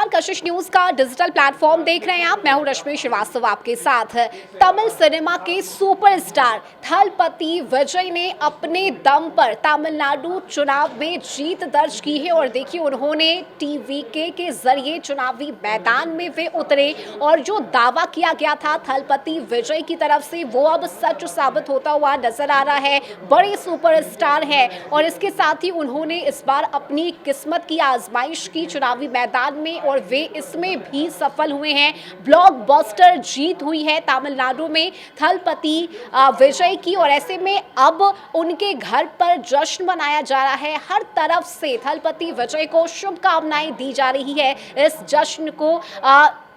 नमस्कार, कशिश न्यूज का digital platform देख रहे हैं आप। मैं हूं रश्मि श्रीवास्तव आपके साथ। तमिल सिनेमा के सुपरस्टार थलपति विजय ने अपने दम पर तमिलनाडु चुनाव में जीत दर्ज की है और देखिए उन्होंने टीवीके के जरिए चुनावी मैदान में वे उतरे और जो दावा किया गया था थलपति विजय की तरफ से वो अब सच साबित होता हुआ नजर आ रहा है। बड़े सुपरस्टार है और इसके साथ ही उन्होंने इस बार अपनी किस्मत की आजमाइश की चुनावी मैदान में और वे इसमें भी सफल हुए हैं। ब्लॉकबस्टर जीत हुई है तमिलनाडु में थलपति विजय की और ऐसे में अब उनके घर पर जश्न मनाया जा रहा है। हर तरफ से थलपति विजय को शुभकामनाएं दी जा रही है। इस जश्न को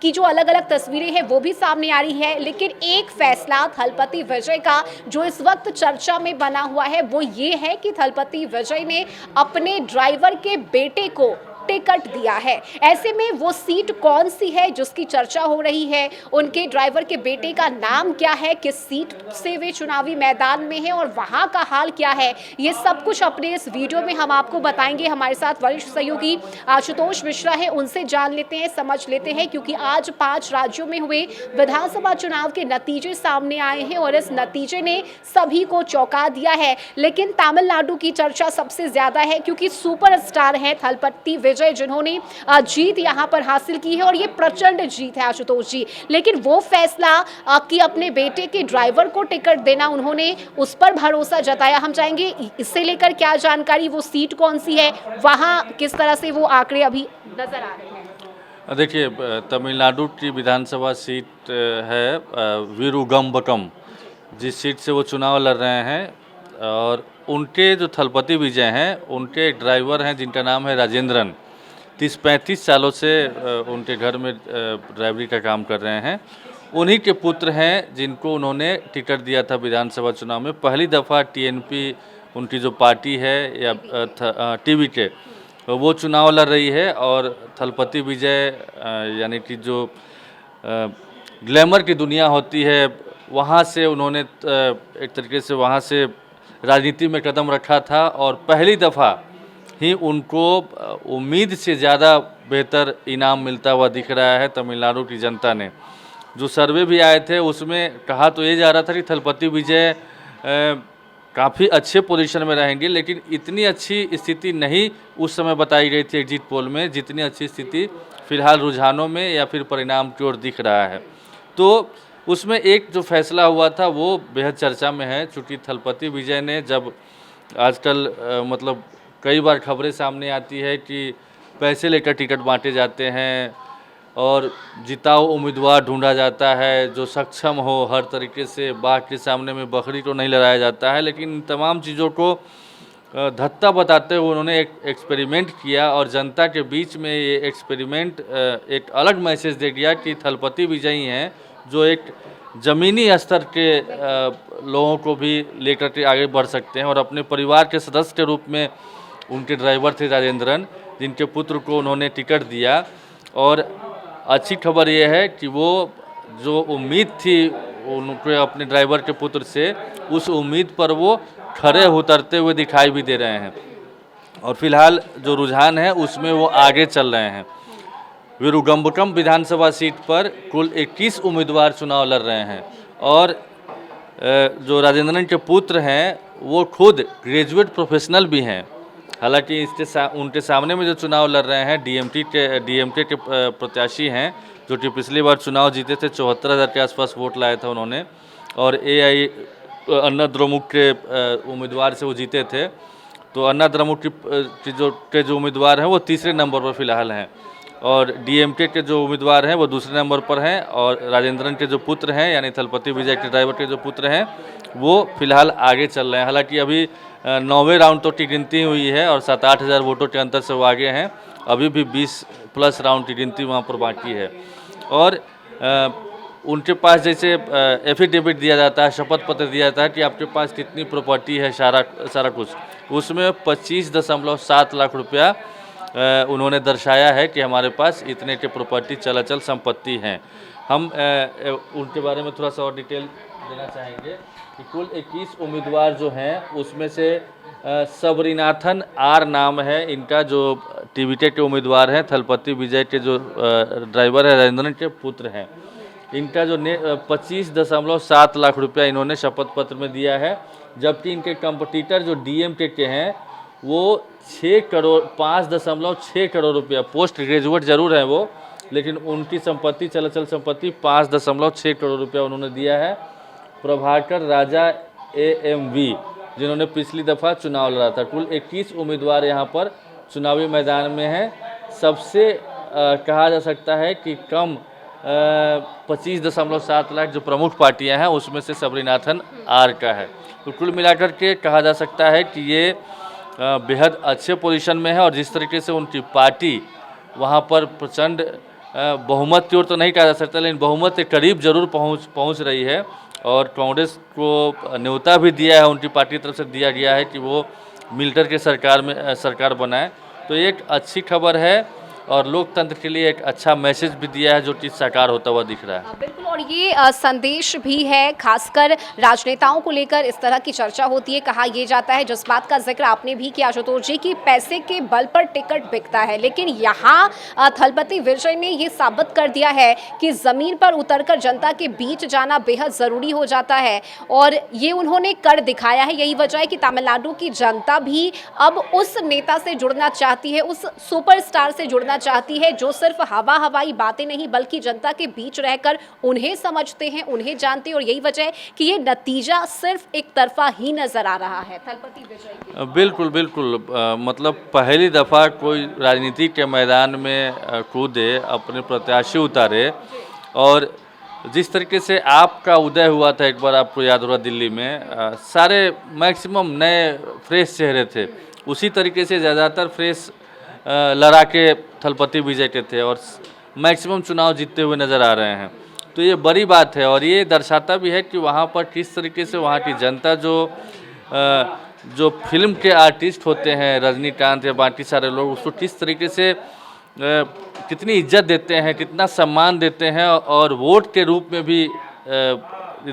की जो अलग अलग तस्वीरें हैं वो भी सामने आ रही है, लेकिन एक फैसला थलपति विजय का जो इस वक्त चर्चा में बना हुआ है वो ये है कि थलपति विजय ने अपने ड्राइवर के बेटे को टिकट दिया है। ऐसे में वो सीट कौन सी है जिसकी चर्चा हो रही है, उनके ड्राइवर के बेटे का नाम क्या है, किस सीट से वे चुनावी मैदान में हैं और वहां का हाल क्या है, ये सब कुछ अपने इस वीडियो में हम आपको बताएंगे। हमारे साथ वरिष्ठ सहयोगी आशुतोष मिश्रा है, उनसे जान लेते हैं, समझ लेते हैं, क्योंकि आज 5 राज्यों में हुए विधानसभा चुनाव के नतीजे सामने आए हैं और इस नतीजे ने सभी को चौंका दिया है। लेकिन तमिलनाडु की चर्चा सबसे ज्यादा है क्योंकि सुपरस्टार है थलपति विजय जिन्होंने जीत यहां पर हासिल की है और ये प्रचंड जीत है आशुतोष जी। लेकिन वो फैसला कि अपने बेटे के ड्राइवर को टिकट देना उन्होंने उस पर भरोसा जताया। हम चाहेंगे इससे लेकर क्या जानकारी, वो सीट कौन सी है, वहां किस तरह से वो आंकड़े अभी नजर आ रहे हैं। देखिए, तमिलनाडु की विधानसभा सीट है वीरुगंबकम, जिस सीट से वो चुनाव लड़ रहे हैं और उनके जो थलपति विजय हैं उनके ड्राइवर हैं जिनका नाम है राजेंद्रन। 30-35 सालों से उनके घर में ड्राइवरी का काम कर रहे हैं। उन्हीं के पुत्र हैं जिनको उन्होंने टिकट दिया था विधानसभा चुनाव में। पहली दफ़ा टीएनपी उनकी जो पार्टी है या टीवीके वो चुनाव लड़ रही है और थलपति विजय यानी कि जो ग्लैमर की दुनिया होती है वहाँ से उन्होंने एक तरीके से वहाँ से राजनीति में कदम रखा था और पहली दफ़ा ही उनको उम्मीद से ज़्यादा बेहतर इनाम मिलता हुआ दिख रहा है। तमिलनाडु की जनता ने जो सर्वे भी आए थे उसमें कहा तो ये जा रहा था कि थलपति विजय काफ़ी अच्छे पोजीशन में रहेंगे, लेकिन इतनी अच्छी स्थिति नहीं उस समय बताई गई थी एग्जिट पोल में जितनी अच्छी स्थिति फिलहाल रुझानों में या फिर परिणाम की ओर दिख रहा है। तो उसमें एक जो फैसला हुआ था वो बेहद चर्चा में है, चूँकि थलपति विजय ने जब आजकल मतलब कई बार खबरें सामने आती है कि पैसे लेकर टिकट बांटे जाते हैं और जिताऊ उम्मीदवार ढूंढा जाता है जो सक्षम हो हर तरीके से, बाघ के सामने में बकरी को नहीं लड़ाया जाता है, लेकिन इन तमाम चीज़ों को धत्ता बताते हुए उन्होंने एक एक्सपेरिमेंट किया और जनता के बीच में ये एक्सपेरिमेंट एक अलग मैसेज दे दिया कि थलपति विजय ही हैं जो एक ज़मीनी स्तर के लोगों को भी लेकर के आगे बढ़ सकते हैं और अपने परिवार के सदस्य के रूप में उनके ड्राइवर थे राजेंद्रन, जिनके पुत्र को उन्होंने टिकट दिया। और अच्छी खबर ये है कि वो जो उम्मीद थी उनके अपने ड्राइवर के पुत्र से, उस उम्मीद पर वो खरे उतरते हुए दिखाई भी दे रहे हैं और फिलहाल जो रुझान है उसमें वो आगे चल रहे हैं। वीरुगंबकम विधानसभा सीट पर कुल 21 उम्मीदवार चुनाव लड़ रहे हैं और जो राजेंद्रन के पुत्र हैं वो खुद ग्रेजुएट प्रोफेशनल भी हैं। हालांकि उनके सामने में जो चुनाव लड़ रहे हैं डीएमके के प्रत्याशी हैं जो कि पिछली बार चुनाव जीते थे, 74,000 के आसपास वोट लाया था उन्होंने और एआई अन्ना द्रमुक के उम्मीदवार से वो जीते थे। तो अन्ना द्रमुक के जो उम्मीदवार हैं वो तीसरे नंबर पर फिलहाल हैं और डीएमके के जो उम्मीदवार हैं वो दूसरे नंबर पर हैं और राजेंद्रन के जो पुत्र हैं यानी थलपति विजय के ड्राइवर के जो पुत्र हैं वो फिलहाल आगे चल रहे हैं। हालांकि अभी 9वें राउंड तो की गिनती हुई है और 7-8 हज़ार वोटों के अंतर से वो आगे हैं। अभी भी 20+ राउंड की गिनती वहाँ पर बाकी है और उनके पास जैसे एफिडेविट दिया जाता है, शपथ पत्र दिया जाता है कि आपके पास कितनी प्रॉपर्टी है, सारा कुछ, उसमें 25.7 लाख रुपया उन्होंने दर्शाया है कि हमारे पास इतने के प्रॉपर्टी चल संपत्ति हैं। हम उनके बारे में थोड़ा सा और डिटेल देना चाहेंगे कि कुल 21 उम्मीदवार जो हैं उसमें से सबरीनाथन आर नाम है इनका, जो टीवीटे के उम्मीदवार हैं, थलपति विजय के जो ड्राइवर है राजेंद्रन के पुत्र हैं। इनका जो 25.7 लाख रुपया इन्होंने शपथ पत्र में दिया है, जबकि इनके कंपटीटर जो डीएमके के हैं वो 5.6 करोड़ रुपया, पोस्ट ग्रेजुएट जरूर है वो, लेकिन उनकी संपत्ति चल संपत्ति 5.6 करोड़ रुपया उन्होंने दिया है। प्रभाकर राजा AMV जिन्होंने पिछली दफ़ा चुनाव लड़ा था। कुल 21 उम्मीदवार यहाँ पर चुनावी मैदान में हैं। सबसे कहा जा सकता है कि कम 25.7 लाख जो प्रमुख पार्टियां हैं उसमें से सबरीनाथन आर का है। तो कुल मिलाकर के कहा जा सकता है कि ये बेहद अच्छे पोजीशन में है, और जिस तरीके से उनकी पार्टी वहाँ पर प्रचंड बहुमत की ओर तो नहीं कहा जा सकता, लेकिन बहुमत के करीब जरूर पहुँच रही है। और कांग्रेस को न्योता भी दिया है, उनकी पार्टी की तरफ से दिया गया है कि वो मिलकर के सरकार बनाए। तो एक अच्छी खबर है और लोकतंत्र के लिए एक अच्छा मैसेज भी दिया है जो कि साकार होता हुआ दिख रहा है। बिल्कुल, और ये संदेश भी है, खासकर राजनेताओं को लेकर इस तरह की चर्चा होती है। कहा यह जाता है, जिस बात का जिक्र आपने भी किया आशुतोष जी, कि पैसे के बल पर टिकट बिकता है, लेकिन यहाँ थलपति विजय ने ये साबित कर दिया है कि ज़मीन पर उतरकर जनता के बीच जाना बेहद ज़रूरी हो जाता है, और ये उन्होंने कर दिखाया है। यही वजह है कि तमिलनाडु की जनता भी अब उस नेता से जुड़ना चाहती है, उस सुपरस्टार से जुड़ना चाहती है जो सिर्फ हवाई बातें नहीं बल्कि जनता के बीच रहकर उन्हें समझते हैं, उन्हें जानते हैं। और यही वजह है कि ये नतीजा सिर्फ एक तरफा ही नजर आ रहा है थलपति विजय के। बिल्कुल बिल्कुल, मतलब पहली दफ़ा कोई राजनीति के मैदान में कूदे, अपने प्रत्याशी उतारे, और जिस तरीके से आपका उदय हुआ था, एक बार आपको याद होगा दिल्ली में, सारे मैक्सिमम नए फ्रेश चेहरे थे, उसी तरीके से ज़्यादातर फ्रेश लड़ा के थलपति विजय के थे और मैक्सिमम चुनाव जीतते हुए नज़र आ रहे हैं। तो ये बड़ी बात है, और ये दर्शाता भी है कि वहाँ पर किस तरीके से वहाँ की जनता जो फिल्म के आर्टिस्ट होते हैं, रजनीकांत या बाकी सारे लोग, उसको किस तरीके से कितनी इज्जत देते हैं, कितना सम्मान देते हैं, और वोट के रूप में भी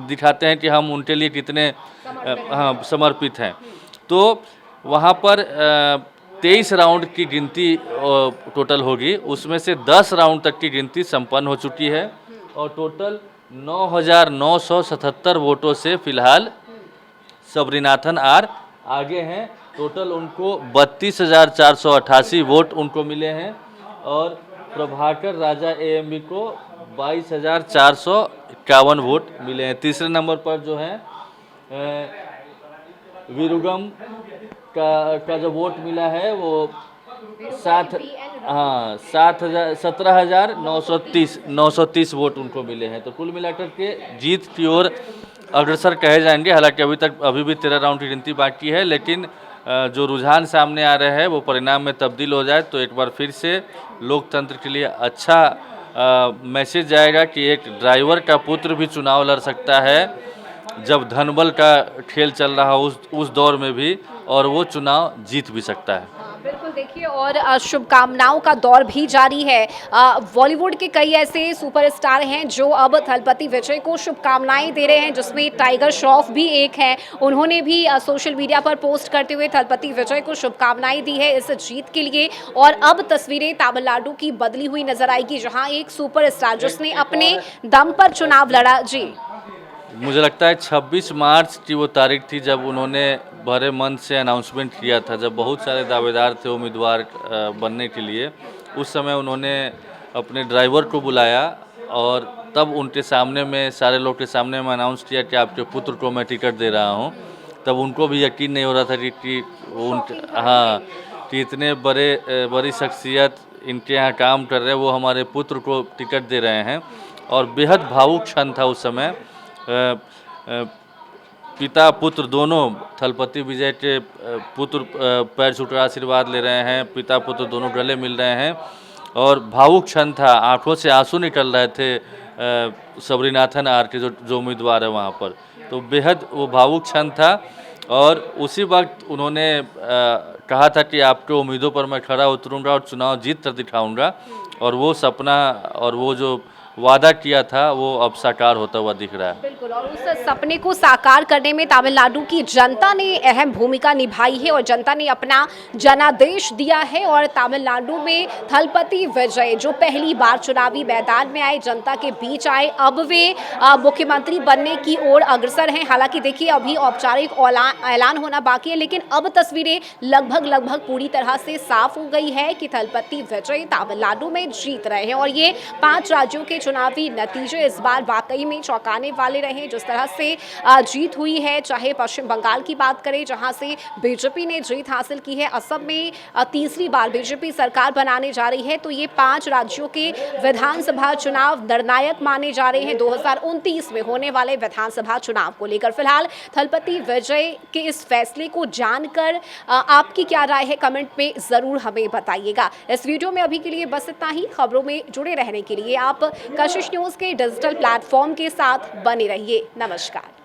दिखाते हैं कि हम उनके लिए कितने समर्पित हैं। तो वहाँ पर 23 राउंड की गिनती टोटल होगी, उसमें से 10 राउंड तक की गिनती संपन्न हो चुकी है, और टोटल 9,977 वोटों से फिलहाल सबरीनाथन आर आगे हैं। टोटल उनको 32,488 वोट उनको मिले हैं, और प्रभाकर राजा AMV को 22,451 वोट मिले हैं। तीसरे नंबर पर जो है वीरुगम का जो वोट मिला है वो 17,930 वोट उनको मिले हैं। तो कुल मिलाकर के जीत की ओर अग्रसर कहे जाएंगे। हालांकि अभी भी 13 राउंड की गिनती बाकी है, लेकिन जो रुझान सामने आ रहे हैं वो परिणाम में तब्दील हो जाए तो एक बार फिर से लोकतंत्र के लिए अच्छा मैसेज जाएगा कि एक ड्राइवर का पुत्र भी चुनाव लड़ सकता है, जब धनबल का खेल चल रहा उस दौर में भी, और वो चुनाव जीत भी सकता है। बिल्कुल, देखिए, और शुभकामनाओं का दौर भी जारी है। बॉलीवुड के कई ऐसे सुपरस्टार हैं जो अब थलपति विजय को शुभकामनाएं दे रहे हैं, जिसमें टाइगर श्रॉफ भी एक हैं। उन्होंने भी सोशल मीडिया पर पोस्ट करते हुए थलपति विजय को शुभकामनाएं दी है इस जीत के लिए। और अब तस्वीरें तमिलनाडु की बदली हुई नजर आएगी, जहां एक सुपरस्टार जिसने अपने दम पर चुनाव लड़ा। जी, मुझे लगता है 26 मार्च की वो तारीख थी जब उन्होंने भरे मन से अनाउंसमेंट किया था, जब बहुत सारे दावेदार थे उम्मीदवार बनने के लिए। उस समय उन्होंने अपने ड्राइवर को बुलाया और तब उनके सामने में, सारे लोग के सामने में अनाउंस किया कि आपके पुत्र को मैं टिकट दे रहा हूँ। तब उनको भी यकीन नहीं हो रहा था कि इतने बड़ी शख्सियत इनके यहाँ काम कर रहे हैं, वो हमारे पुत्र को टिकट दे रहे हैं। और बेहद भावुक क्षण था उस समय। पिता पुत्र दोनों, थलपति विजय के पुत्र पैर छूकर आशीर्वाद ले रहे हैं, पिता पुत्र दोनों गले मिल रहे हैं, और भावुक क्षण था, आंखों से आंसू निकल रहे थे सबरीनाथन आर के जो उम्मीदवार है वहाँ पर। तो बेहद वो भावुक क्षण था, और उसी वक्त उन्होंने कहा था कि आपके उम्मीदों पर मैं खरा उतरूँगा और चुनाव जीत कर दिखाऊँगा। और वो सपना और वो जो वादा किया था वो अब साकार होता हुआ दिख रहा है। बिल्कुल, और उस सपने को साकार करने में तमिलनाडु की जनता ने अहम भूमिका निभाई है और जनता ने अपना जनादेश दिया है। और तमिलनाडु में थलपति विजय जो पहली बार चुनावी मैदान में आए, जनता के बीच आए, अब वे मुख्यमंत्री बनने की ओर अग्रसर हैं। हालांकि देखिए अभी औपचारिक ऐलान होना बाकी है, लेकिन अब तस्वीरें लगभग पूरी तरह से साफ हो गई है कि थलपति विजय तमिलनाडु में जीत रहे हैं। और ये 5 राज्यों के चुनावी नतीजे इस बार वाकई में चौंकाने वाले रहे। जिस तरह से जीत हुई है, चाहे पश्चिम बंगाल की बात करें जहां से बीजेपी ने जीत हासिल की है, असम में तीसरी बार बीजेपी सरकार बनाने जा रही है, तो ये 5 राज्यों के विधानसभा चुनाव निर्णायक माने जा रहे हैं 2029 में होने वाले विधानसभा चुनाव को लेकर। फिलहाल थलपति विजय के इस फैसले को जानकर आपकी क्या राय है, कमेंट में जरूर हमें बताइएगा। इस वीडियो में अभी के लिए बस इतना ही। खबरों में जुड़े रहने के लिए आप कशिश न्यूज़ के डिजिटल प्लेटफॉर्म के साथ बने रहिए। नमस्कार।